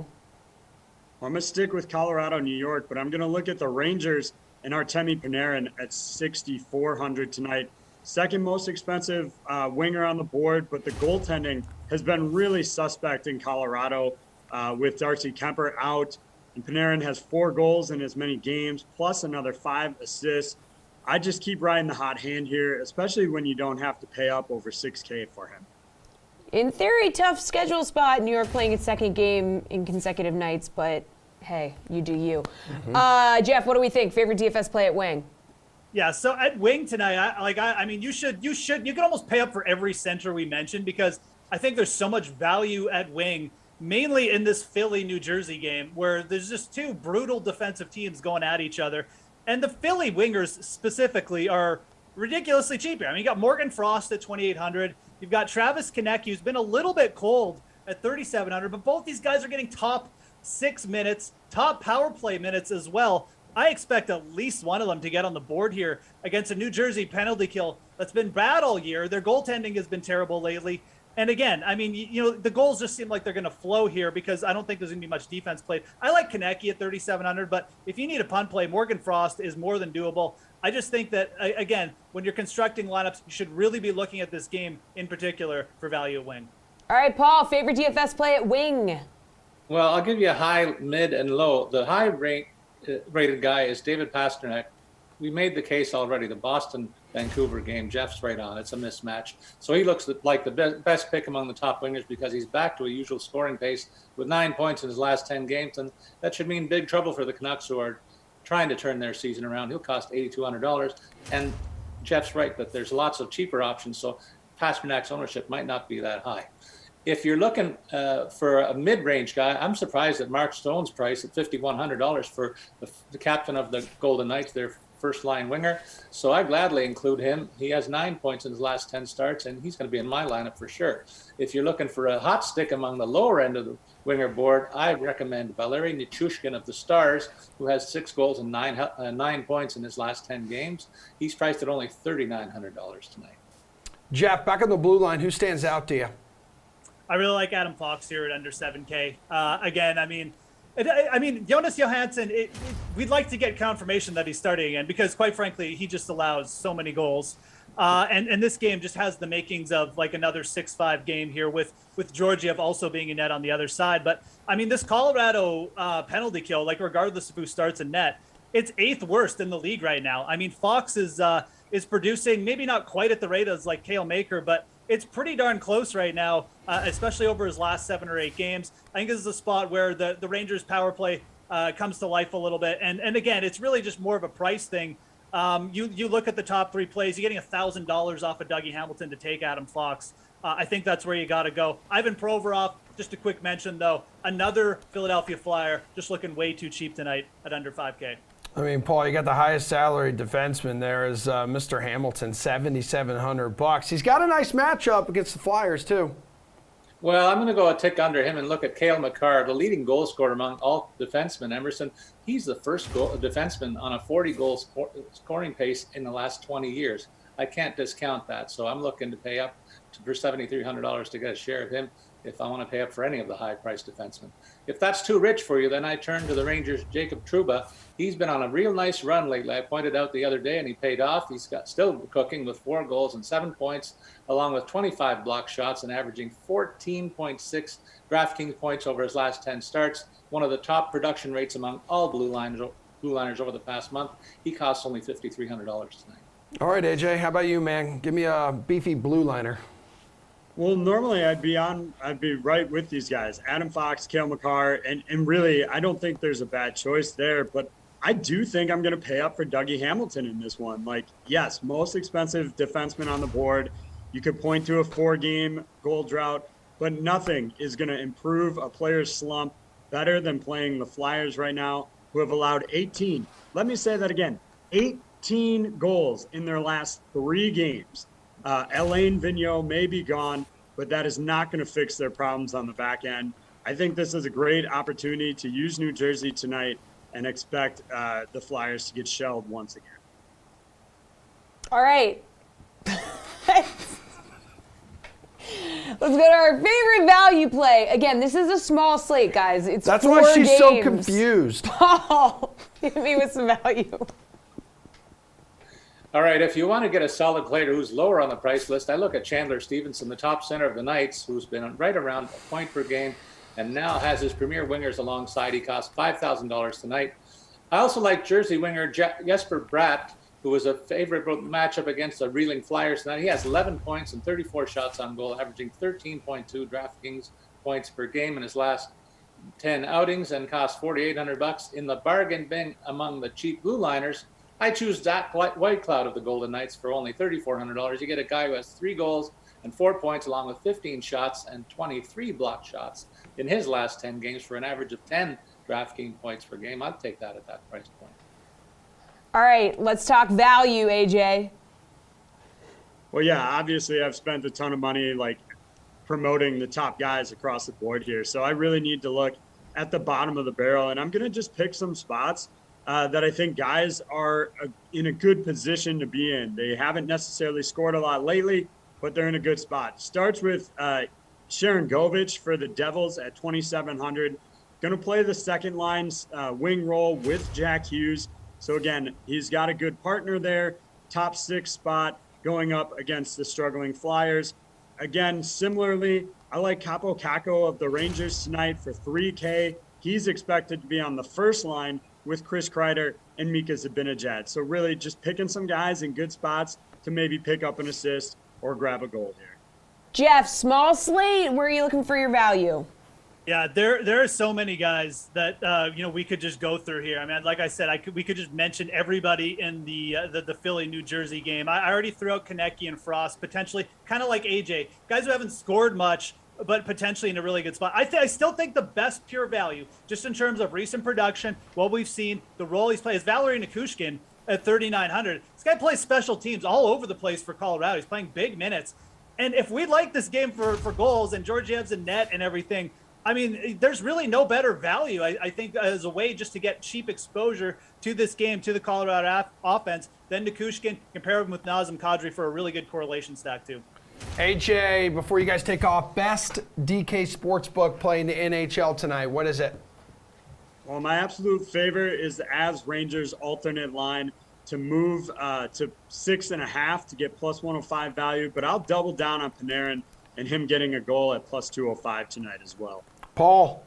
Well, I'm going to stick with Colorado, New York, but I'm going to look at the Rangers and Artemi Panarin at $6,400 tonight. Second most expensive winger on the board, but the goaltending has been really suspect in Colorado with Darcy Kemper out. And Panarin has 4 goals in as many games, plus another 5 assists. I just keep riding the hot hand here, especially when you don't have to pay up over $6,000 for him. In theory, tough schedule spot. New York playing its second game in consecutive nights, but hey, you do you. Mm-hmm. Jeff, what do we think? Favorite DFS play at wing? Yeah, so at wing tonight, I mean, you can almost pay up for every center we mentioned because I think there's so much value at wing, mainly in this Philly, New Jersey game where there's just 2 brutal defensive teams going at each other. And the Philly wingers specifically are ridiculously cheap here. I mean, you got Morgan Frost at $2,800. You've got Travis Konecny, who's been a little bit cold at $3,700, but both these guys are getting top 6 minutes, top power play minutes as well. I expect at least one of them to get on the board here against a New Jersey penalty kill that's been bad all year. Their goaltending has been terrible lately. And again, I mean, the goals just seem like they're going to flow here because I don't think there's going to be much defense played. I like Konecki at 3,700, but if you need a punt play, Morgan Frost is more than doable. I just think that, again, when you're constructing lineups, you should really be looking at this game in particular for value at wing. All right, Paul, favorite DFS play at wing? Well, I'll give you a high, mid, and low. The high rated guy is David Pasternak. We made the case already. The Boston-Vancouver game, Jeff's right on. It's a mismatch. So he looks like the best pick among the top wingers because he's back to a usual scoring pace with 9 points in his last 10 games. And that should mean big trouble for the Canucks, who are trying to turn their season around. He'll cost $8,200. And Jeff's right that there's lots of cheaper options. So Pasternak's ownership might not be that high. If you're looking for a mid-range guy, I'm surprised at Mark Stone's price at $5,100 for the captain of the Golden Knights, their first-line winger. So I gladly include him. He has 9 points in his last 10 starts, and he's going to be in my lineup for sure. If you're looking for a hot stick among the lower end of the winger board, I recommend Valeri Nichushkin of the Stars, who has 6 goals and 9 points in his last 10 games. He's priced at only $3,900 tonight. Jeff, back on the blue line, who stands out to you? I really like Adam Fox here at under 7K. Again, I mean, Jonas Johansson, we'd like to get confirmation that he's starting again because, quite frankly, he just allows so many goals. And this game just has the makings of like another 6-5 game here with Georgiev also being in net on the other side. But, I mean, this Colorado penalty kill, like regardless of who starts in net, it's 8th worst in the league right now. I mean, Fox is producing maybe not quite at the rate as like Kale Mccarran, but it's pretty darn close right now, especially over his last 7 or 8 games. I think this is a spot where the Rangers power play comes to life a little bit. And again, it's really just more of a price thing. You look at the top 3 plays, you're getting $1,000 off of Dougie Hamilton to take Adam Fox. I think that's where you got to go. Ivan Provorov, just a quick mention though, another Philadelphia Flyer, just looking way too cheap tonight at under 5K. I mean, Paul, you got the highest salaried defenseman there is Mr. Hamilton, $7,700. He's got a nice matchup against the Flyers, too. Well, I'm going to go a tick under him and look at Kale McCarran, the leading goal scorer among all defensemen. Emerson, he's the first defenseman on a 40-goal scoring pace in the last 20 years. I can't discount that, so I'm looking to pay up for $7,300 to get a share of him if I want to pay up for any of the high-priced defensemen. If that's too rich for you, then I turn to the Rangers' Jacob Trouba. He's been on a real nice run lately. I pointed out the other day, and he paid off. He's still cooking with 4 goals and 7 points, along with 25 block shots and averaging 14.6 DraftKings points over his last 10 starts, one of the top production rates among all blue liners over the past month. He costs only $5,300 tonight. All right, AJ, how about you, man? Give me a beefy blue liner. Well, normally I'd be right with these guys, Adam Fox, Kale McCarran, and really I don't think there's a bad choice there, but I do think I'm going to pay up for Dougie Hamilton in this one. Like, yes, most expensive defenseman on the board. You could point to a 4-game goal drought, but nothing is going to improve a player's slump better than playing the Flyers right now, who have allowed 18. Let me say that again, 18 goals in their last 3 games. Alain Vigneault may be gone, but that is not going to fix their problems on the back end. I think this is a great opportunity to use New Jersey tonight and expect the Flyers to get shelled once again. All right. Let's go to our favorite value play. Again, this is a small slate, guys. It's That's 4 why she's games. so confused. Paul, hit me with some value. All right, if you want to get a solid player who's lower on the price list, I look at Chandler Stevenson, the top center of the Knights, who's been right around a point per game and now has his premier wingers alongside. He costs $5,000 tonight. I also like Jersey winger Jesper Bratt, who was a favorite matchup against the reeling Flyers tonight. He has 11 points and 34 shots on goal, averaging 13.2 DraftKings points per game in his last 10 outings and costs $4,800. In the bargain bin among the cheap blue liners, I choose Zach Whitecloud of the Golden Knights for only $3,400. You get a guy who has 3 goals and 4 points, along with 15 shots and 23 block shots in his last 10 games for an average of 10 DraftKings points per game. I'd take that at that price point. All right, let's talk value, AJ. Well, yeah, obviously I've spent a ton of money like promoting the top guys across the board here. So I really need to look at the bottom of the barrel, and I'm going to just pick some spots that I think guys are in a good position to be in. They haven't necessarily scored a lot lately, but they're in a good spot. Starts with Sharon Govich for the Devils at 2,700. Going to play the second line's wing role with Jack Hughes. So again, he's got a good partner there. Top 6 spot going up against the struggling Flyers. Again, similarly, I like Capo Caco of the Rangers tonight for 3K. He's expected to be on the first line with Chris Kreider and Mika Zibanejad. So really just picking some guys in good spots to maybe pick up an assist or grab a goal here. Jeff, small slate. Where are you looking for your value? Yeah, there are so many guys that we could just go through here. I mean, like I said, we could just mention everybody in the Philly New Jersey game. I already threw out Konecki and Frost, potentially kind of like AJ, guys who haven't scored much, but potentially in a really good spot. I still think the best pure value, just in terms of recent production, what we've seen, the role he's played, is Valeri Nichushkin at 3,900. This guy plays special teams all over the place for Colorado. He's playing big minutes, and if we like this game for goals and Georgiev's in net and everything. I mean, there's really no better value, I think, as a way just to get cheap exposure to this game, to the Colorado offense, than Nichushkin. Compare him with Nazem Kadri for a really good correlation stack, too. AJ, before you guys take off, best DK Sportsbook play in the NHL tonight. What is it? Well, my absolute favorite is the Avs Rangers alternate line to move to 6.5 to get plus 105 value, but I'll double down on Panarin and him getting a goal at plus 205 tonight as well. Paul?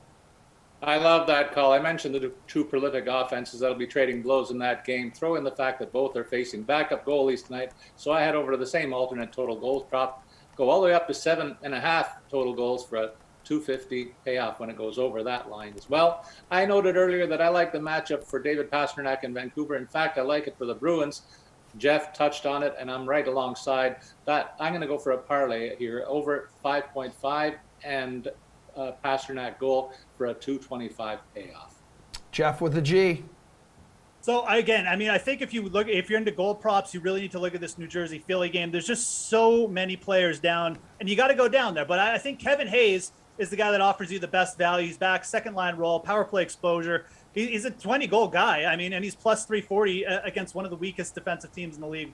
I love that call. I mentioned the two prolific offenses that'll be trading blows in that game. Throw in the fact that both are facing backup goalies tonight. So I head over to the same alternate total goals prop. Go all the way up to 7.5 total goals for a 250 payoff when it goes over that line as well. I noted earlier that I like the matchup for David Pasternak in Vancouver. In fact, I like it for the Bruins. Jeff touched on it, and I'm right alongside that. I'm going to go for a parlay here, over 5.5 and Pasternak goal for a 225 payoff. Jeff with a G. So again, I mean, I think if you're into goal props, you really need to look at this New Jersey Philly game. There's just so many players down, and you got to go down there. But I think Kevin Hayes is the guy that offers you the best value. He's back, second line role, power play exposure. He's a 20-goal guy. I mean, and he's plus 340 against one of the weakest defensive teams in the league.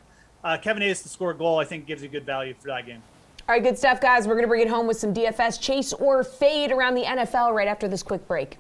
Kevin Hayes to score a goal, I think, gives you good value for that game. All right, good stuff, guys. We're going to bring it home with some DFS chase or fade around the NFL right after this quick break.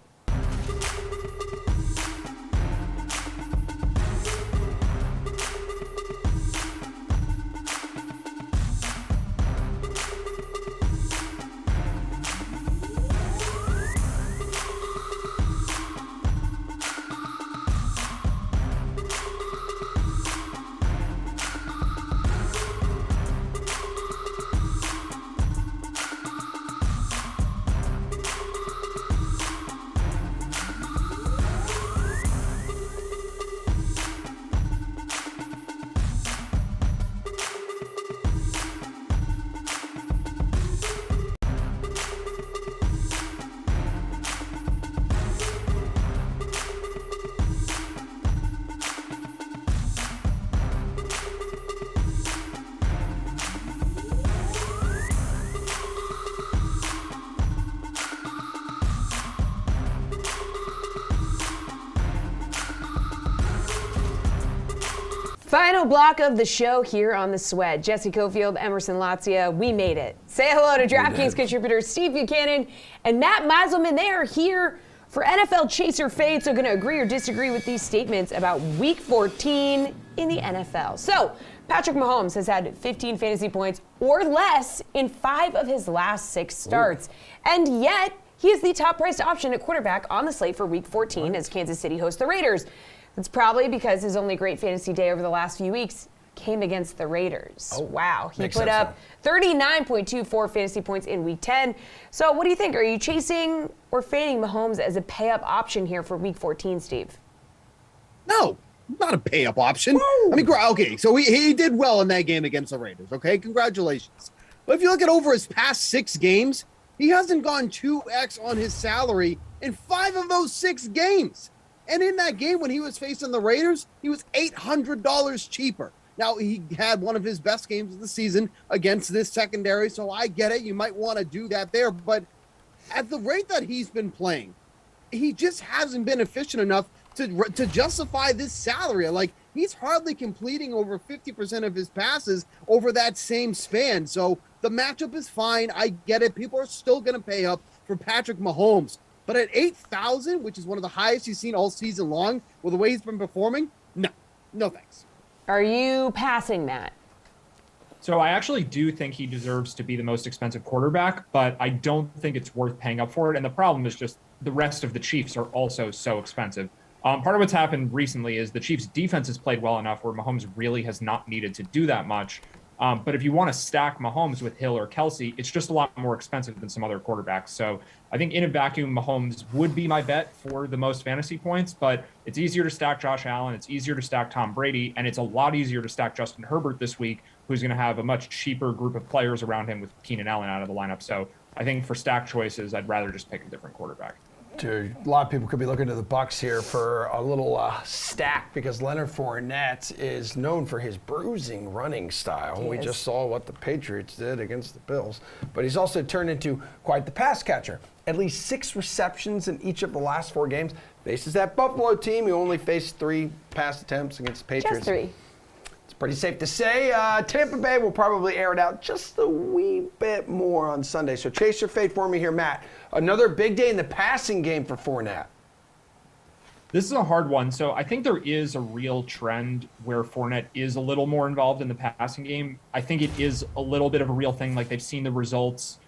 Final block of the show here on The Sweat. Jessie Coffield, Emerson Lotzia, we made it. Say hello to DraftKings contributors Steve Buchanan and Matt Meiselman. They are here for NFL Chaser Fade, so going to agree or disagree with these statements about Week 14 in the NFL. So, Patrick Mahomes has had 15 fantasy points or less in 5 of his last 6 starts. Ooh. And yet, he is the top-priced option at quarterback on the slate for Week 14 as Kansas City hosts the Raiders. That's probably because his only great fantasy day over the last few weeks came against the Raiders. Oh, wow. He put up 39.24 fantasy points in Week 10. So what do you think? Are you chasing or fading Mahomes as a pay-up option here for Week 14, Steve? No, not a pay-up option. Woo! I mean, okay, so he did well in that game against the Raiders, okay? Congratulations. But if you look at over his past 6 games, he hasn't gone 2x on his salary in 5 of those 6 games. And in that game, when he was facing the Raiders, he was $800 cheaper. Now, he had one of his best games of the season against this secondary, so I get it. You might want to do that there. But at the rate that he's been playing, he just hasn't been efficient enough to justify this salary. Like, he's hardly completing over 50% of his passes over that same span. So the matchup is fine. I get it. People are still going to pay up for Patrick Mahomes. But at 8,000, which is one of the highest he's seen all season long, with the way he's been performing, no thanks. Are you passing, Matt? So I actually do think he deserves to be the most expensive quarterback, but I don't think it's worth paying up for it. And the problem is just the rest of the Chiefs are also so expensive. Part of what's happened recently is the Chiefs' defense has played well enough where Mahomes really has not needed to do that much. But if you want to stack Mahomes with Hill or Kelsey, it's just a lot more expensive than some other quarterbacks. So I think in a vacuum, Mahomes would be my bet for the most fantasy points, but it's easier to stack Josh Allen. It's easier to stack Tom Brady, and it's a lot easier to stack Justin Herbert this week, who's going to have a much cheaper group of players around him with Keenan Allen out of the lineup. So I think for stack choices, I'd rather just pick a different quarterback. Dude, a lot of people could be looking to the Bucs here for a little stack because Leonard Fournette is known for his bruising running style. We just saw what the Patriots did against the Bills. But he's also turned into quite the pass catcher. At least 6 receptions in each of the last 4 games. Faces that Buffalo team who only faced 3 pass attempts against the Patriots. Just 3. It's pretty safe to say Tampa Bay will probably air it out just a wee bit more on Sunday. So chase your fade for me here, Matt. Another big day in the passing game for Fournette. This is a hard one. So I think there is a real trend where Fournette is a little more involved in the passing game. I think it is a little bit of a real thing. Like they've seen the results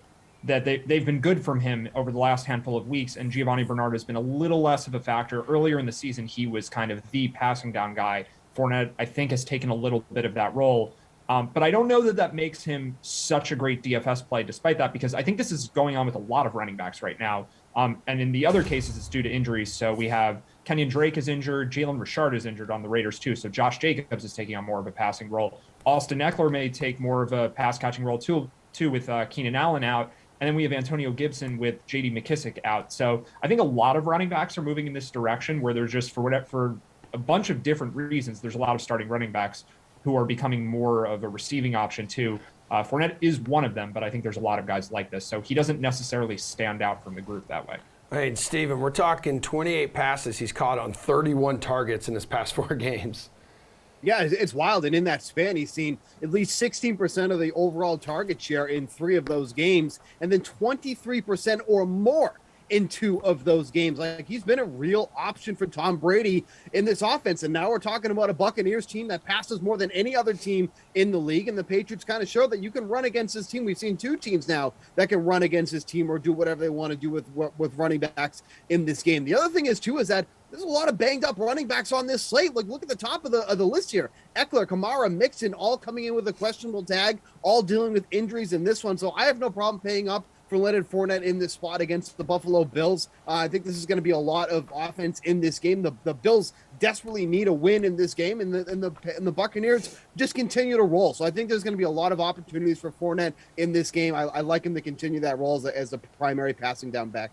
that they've been good from him over the last handful of weeks, and Giovanni Bernard has been a little less of a factor. Earlier in the season, he was kind of the passing down guy. Fournette, I think, has taken a little bit of that role. But I don't know that makes him such a great DFS play despite that, because I think this is going on with a lot of running backs right now. And in the other cases, it's due to injuries. So we have Kenyon Drake is injured. Jalen Richard is injured on the Raiders too. So Josh Jacobs is taking on more of a passing role. Austin Eckler may take more of a pass catching role too with Keenan Allen out. And then we have Antonio Gibson with J.D. McKissick out. So I think a lot of running backs are moving in this direction where there's just for a bunch of different reasons, there's a lot of starting running backs who are becoming more of a receiving option too. Fournette is one of them, but I think there's a lot of guys like this. So he doesn't necessarily stand out from the group that way. Hey, Steven, we're talking 28 passes he's caught on 31 targets in his past 4 games. Yeah, it's wild. And in that span, he's seen at least 16% of the overall target share in 3 of those games, and then 23% or more in 2 of those games. Like, he's been a real option for Tom Brady in this offense. And now we're talking about a Buccaneers team that passes more than any other team in the league. And the Patriots kind of show that you can run against this team. We've seen 2 teams now that can run against this team or do whatever they want to do with running backs in this game. The other thing is, too, is that there's a lot of banged up running backs on this slate. Like, look at the top of the list here. Eckler, Kamara, Mixon, all coming in with a questionable tag, all dealing with injuries in this one. So I have no problem paying up for Leonard Fournette in this spot against the Buffalo Bills. I think this is going to be a lot of offense in this game. The Bills desperately need a win in this game, and the Buccaneers just continue to roll. So I think there's going to be a lot of opportunities for Fournette in this game. I like him to continue that role as a primary passing down back.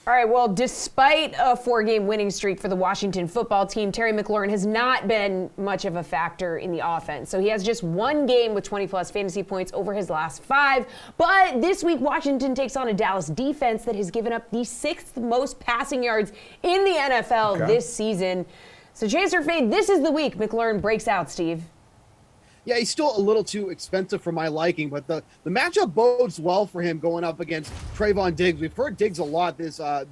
All right, well, despite a 4-game winning streak for the Washington football team, Terry McLaurin has not been much of a factor in the offense. So he has just 1 game with 20-plus fantasy points over his last 5. But this week, Washington takes on a Dallas defense that has given up the 6th most passing yards in the NFL this season. So chase or fade, this is the week McLaurin breaks out, Steve. Yeah, he's still a little too expensive for my liking, but the matchup bodes well for him going up against Trayvon Diggs. We've heard Diggs a lot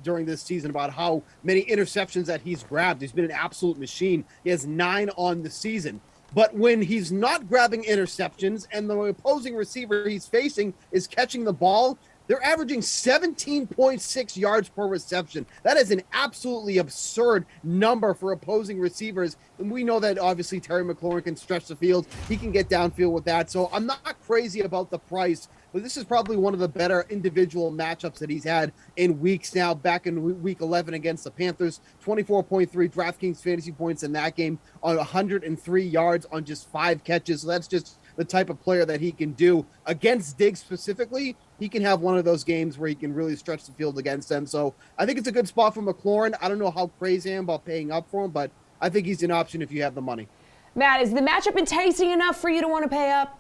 during this season about how many interceptions that he's grabbed. He's been an absolute machine. He has 9 on the season. But when he's not grabbing interceptions and the opposing receiver he's facing is catching the ball, they're averaging 17.6 yards per reception. That is an absolutely absurd number for opposing receivers. And we know that obviously Terry McLaurin can stretch the field. He can get downfield with that. So I'm not crazy about the price, but this is probably one of the better individual matchups that he's had in weeks now. Back in week 11 against the Panthers, 24.3 DraftKings fantasy points in that game on 103 yards on just 5 catches. So that's just the type of player that he can do. Against Diggs specifically, he can have one of those games where he can really stretch the field against them. So I think it's a good spot for McLaurin. I don't know how crazy I am about paying up for him, but I think he's an option if you have the money. Matt, is the matchup enticing enough for you to want to pay up?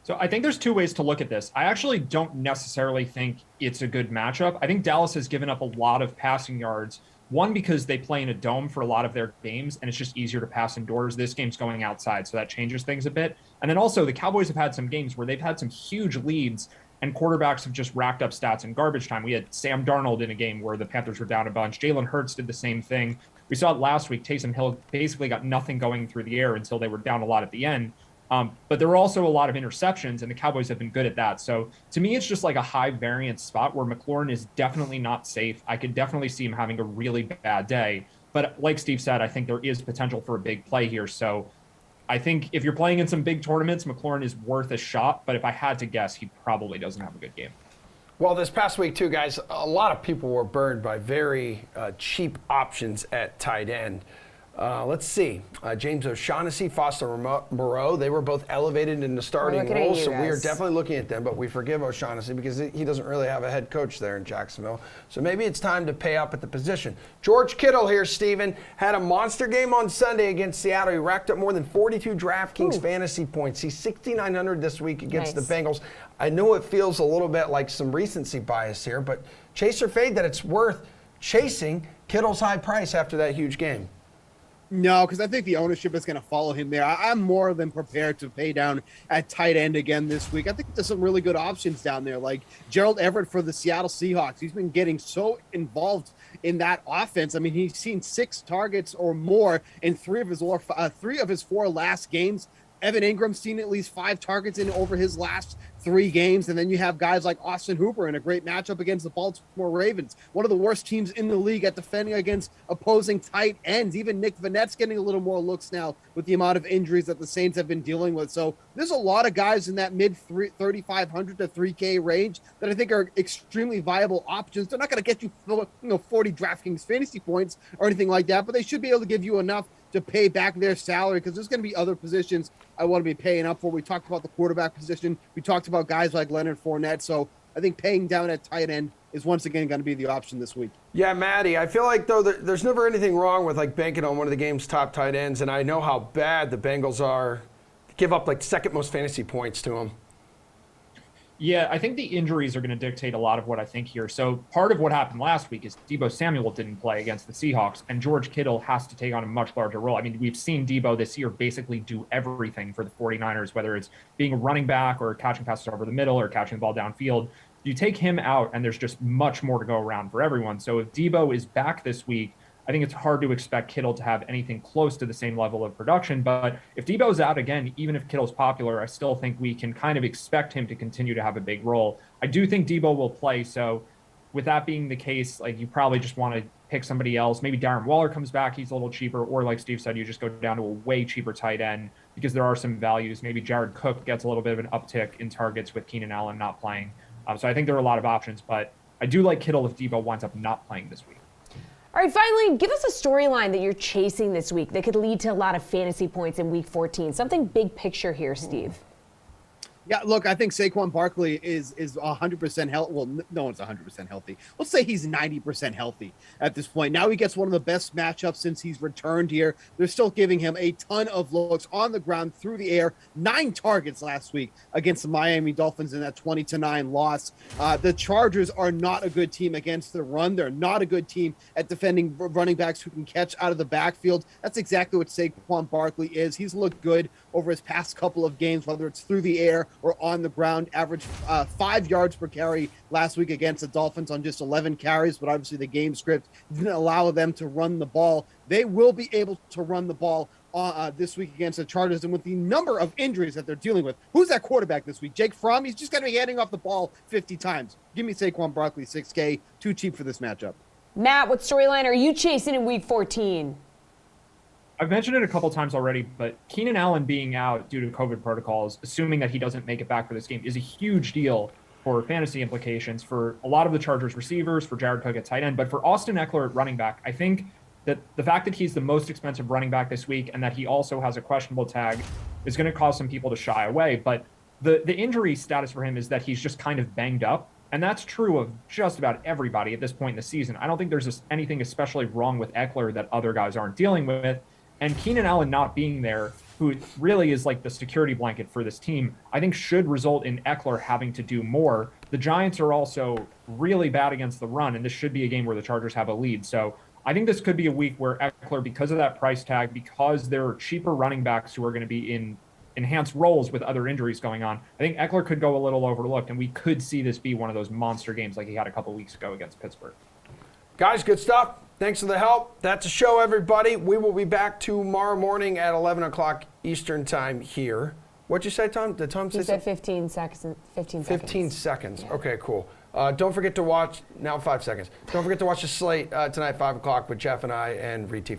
So I think there's 2 ways to look at this. I actually don't necessarily think it's a good matchup. I think Dallas has given up a lot of passing yards One, because they play in a dome for a lot of their games, and it's just easier to pass indoors. This game's going outside, so that changes things a bit. And then also, the Cowboys have had some games where they've had some huge leads, and quarterbacks have just racked up stats in garbage time. We had Sam Darnold in a game where the Panthers were down a bunch. Jalen Hurts did the same thing. We saw it last week. Taysom Hill basically got nothing going through the air until they were down a lot at the end. But there were also a lot of interceptions, and the Cowboys have been good at that. So to me, it's just like a high variance spot where McLaurin is definitely not safe. I could definitely see him having a really bad day. But like Steve said, I think there is potential for a big play here. So I think if you're playing in some big tournaments, McLaurin is worth a shot. But if I had to guess, he probably doesn't have a good game. Well, this past week, too, guys, a lot of people were burned by very cheap options at tight end. Let's see. James O'Shaughnessy, Foster Moreau, they were both elevated in the starting role, so we are definitely looking at them, but we forgive O'Shaughnessy because he doesn't really have a head coach there in Jacksonville. So maybe it's time to pay up at the position. George Kittle here, Steven, had a monster game on Sunday against Seattle. He racked up more than 42 DraftKings fantasy points. He's 6,900 this week against the Bengals. I know it feels a little bit like some recency bias here, but chase or fade that it's worth chasing Kittle's high price after that huge game. No, because I think the ownership is going to follow him there. I'm more than prepared to pay down at tight end again this week. I think there's some really good options down there, like Gerald Everett for the Seattle Seahawks. He's been getting so involved in that offense. I mean, he's seen 6 targets or more in 3 of his 4 last games. Evan Ingram's seen at least 5 targets in over his last 3 games. And then you have guys like Austin Hooper in a great matchup against the Baltimore Ravens, one of the worst teams in the league at defending against opposing tight ends. Even Nick Vanette's getting a little more looks now with the amount of injuries that the Saints have been dealing with. So there's a lot of guys in that mid 3,500 to 3K range that I think are extremely viable options. They're not going to get you 40 DraftKings fantasy points or anything like that, but they should be able to give you enough to pay back their salary, because there's going to be other positions I want to be paying up for. We talked about the quarterback position. We talked about guys like Leonard Fournette. So I think paying down at tight end is once again going to be the option this week. Yeah, Maddie, I feel like, though, there's never anything wrong with like banking on one of the game's top tight ends, and I know how bad the Bengals are. Give up like second most fantasy points to them. Yeah, I think the injuries are going to dictate a lot of what I think here. So part of what happened last week is Deebo Samuel didn't play against the Seahawks, and George Kittle has to take on a much larger role. I mean, we've seen Deebo this year basically do everything for the 49ers, whether it's being a running back or catching passes over the middle or catching the ball downfield. You take him out, and there's just much more to go around for everyone. So if Deebo is back this week, I think it's hard to expect Kittle to have anything close to the same level of production. But if Deebo's out again, even if Kittle's popular, I still think we can kind of expect him to continue to have a big role. I do think Deebo will play. So with that being the case, like, you probably just want to pick somebody else. Maybe Darren Waller comes back. He's a little cheaper. Or like Steve said, you just go down to a way cheaper tight end because there are some values. Maybe Jared Cook gets a little bit of an uptick in targets with Keenan Allen not playing. So I think there are a lot of options. But I do like Kittle if Deebo winds up not playing this week. All right, finally, give us a storyline that you're chasing this week that could lead to a lot of fantasy points in Week 14. Something big picture here, Steve. Yeah, look, I think Saquon Barkley is 100% healthy. Well, no one's 100% healthy. Let's say he's 90% healthy at this point. Now he gets one of the best matchups since he's returned here. They're still giving him a ton of looks on the ground, through the air. 9 targets last week against the Miami Dolphins in that 20-9 loss. The Chargers are not a good team against the run. They're not a good team at defending running backs who can catch out of the backfield. That's exactly what Saquon Barkley is. He's looked good over his past couple of games, whether it's through the air or on the ground. Averaged 5 yards per carry last week against the Dolphins on just 11 carries, but obviously the game script didn't allow them to run the ball. They will be able to run the ball this week against the Chargers, and with the number of injuries that they're dealing with, who's that quarterback this week? Jake Fromm? He's just going to be handing off the ball 50 times. Give me Saquon Barkley, 6K. Too cheap for this matchup. Matt, what storyline are you chasing in Week 14? I've mentioned it a couple times already, but Keenan Allen being out due to COVID protocols, assuming that he doesn't make it back for this game, is a huge deal for fantasy implications for a lot of the Chargers receivers, for Jared Cook at tight end, but for Austin Eckler at running back. I think that the fact that he's the most expensive running back this week and that he also has a questionable tag is going to cause some people to shy away. But the injury status for him is that he's just kind of banged up. And that's true of just about everybody at this point in the season. I don't think there's anything especially wrong with Eckler that other guys aren't dealing with. And Keenan Allen not being there, who really is like the security blanket for this team, I think should result in Eckler having to do more. The Giants are also really bad against the run, and this should be a game where the Chargers have a lead. So I think this could be a week where Eckler, because of that price tag, because there are cheaper running backs who are going to be in enhanced roles with other injuries going on, I think Eckler could go a little overlooked, and we could see this be one of those monster games like he had a couple weeks ago against Pittsburgh. Guys, good stuff. Thanks for the help. That's a show, everybody. We will be back tomorrow morning at 11 o'clock Eastern time here. What'd you say, Tom? Did Tom say He said something? 15 seconds. 15 seconds. Okay, cool. Don't forget to watch, now 5 seconds. Don't forget to watch the slate tonight, 5 o'clock with Jeff and I and Reed T.